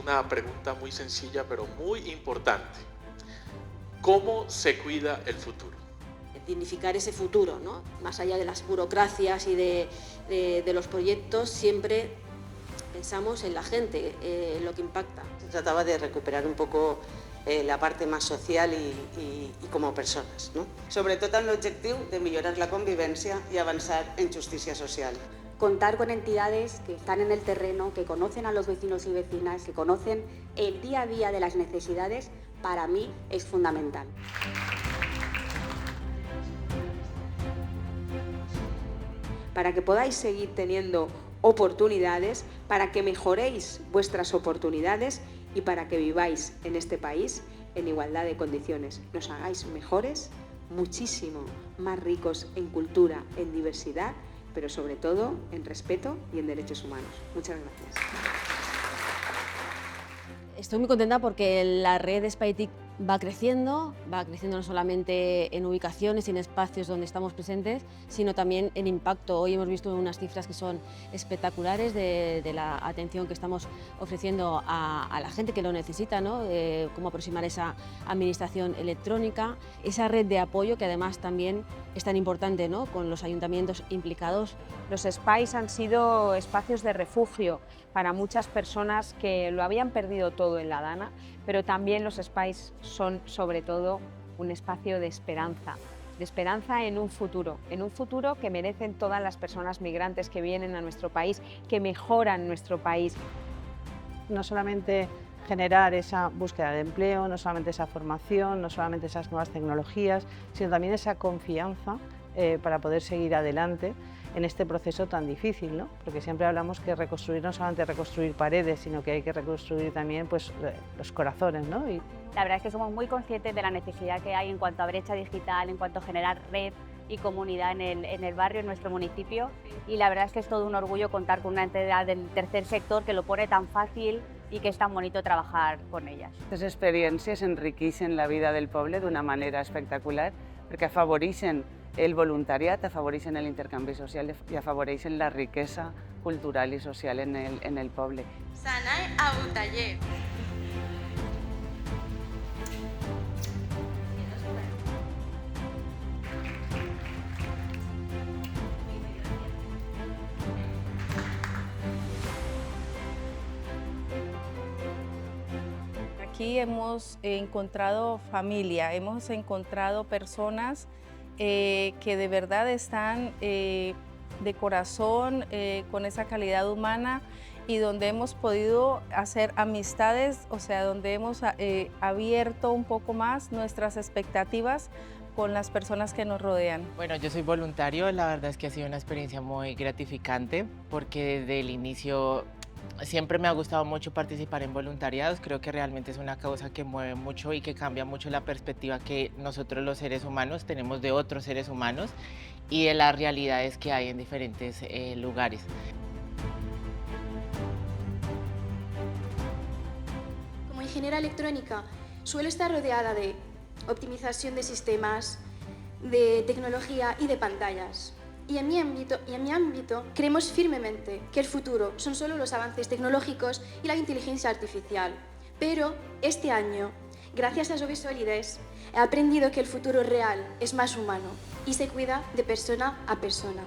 una pregunta muy sencilla pero muy importante. ¿Cómo se cuida el futuro? Dignificar ese futuro, ¿no? Más allá de las burocracias y de los proyectos, siempre pensamos en la gente, en lo que impacta. Se trataba de recuperar un poco la parte más social i com a persones, no? Sobretot amb l'objectiu de millorar la convivència i avançar en justícia social. Contar con entidades que están en el terreno, que conocen a los vecinos y vecinas, que conocen el día a día de las necesidades, para mí es fundamental. Para que podáis seguir teniendo oportunidades, para que mejoréis vuestras oportunidades y para que viváis en este país en igualdad de condiciones. Nos hagáis mejores, muchísimo más ricos en cultura, en diversidad, pero sobre todo en respeto y en derechos humanos. Muchas gracias. Estoy muy contenta porque la red Spaitic va creciendo no solamente en ubicaciones y en espacios donde estamos presentes, sino también en impacto. Hoy hemos visto unas cifras que son espectaculares de la atención que estamos ofreciendo a la gente que lo necesita, ¿no? Cómo aproximar esa administración electrónica, esa red de apoyo que además también es tan importante, ¿no? Con los ayuntamientos implicados. Los SPAIs han sido espacios de refugio para muchas personas que lo habían perdido todo en la Dana, pero también los SPAIs son sobre todo un espacio de esperanza en un futuro que merecen todas las personas migrantes que vienen a nuestro país, que mejoran nuestro país. No solamente generar esa búsqueda de empleo, no solamente esa formación, no solamente esas nuevas tecnologías, sino también esa confianza para poder seguir adelante en este proceso tan difícil, ¿no? Porque siempre hablamos que reconstruir no solamente reconstruir paredes, sino que hay que reconstruir también pues, los corazones, ¿no? La verdad es que somos muy conscientes de la necesidad que hay en cuanto a brecha digital, en cuanto a generar red y comunidad en el barrio, en nuestro municipio, y la verdad es que es todo un orgullo contar con una entidad del tercer sector que lo pone tan fácil y que es tan bonito trabajar con ellas. Aquestes experiències enriqueixen la vida del poble d'una manera espectacular perquè afavoreixen el voluntariat, afavoreixen l'intercanvi social i afavoreixen la riquesa cultural i social en el poble. Sanai Abutaller. Aquí hemos encontrado familia, hemos encontrado personas que de verdad están de corazón, con esa calidad humana y donde hemos podido hacer amistades, o sea, donde hemos abierto un poco más nuestras expectativas con las personas que nos rodean. Bueno, yo soy voluntario, la verdad es que ha sido una experiencia muy gratificante porque desde el inicio siempre me ha gustado mucho participar en voluntariados, creo que realmente es una causa que mueve mucho y que cambia mucho la perspectiva que nosotros los seres humanos tenemos de otros seres humanos y de las realidades que hay en diferentes lugares. Como ingeniera electrónica, suelo estar rodeada de optimización de sistemas, de tecnología y de pantallas. Y en mi ámbito creemos firmemente que el futuro son solo los avances tecnológicos y la inteligencia artificial. Pero este año, gracias a Jove Solides, he aprendido que el futuro real es más humano y se cuida de persona a persona.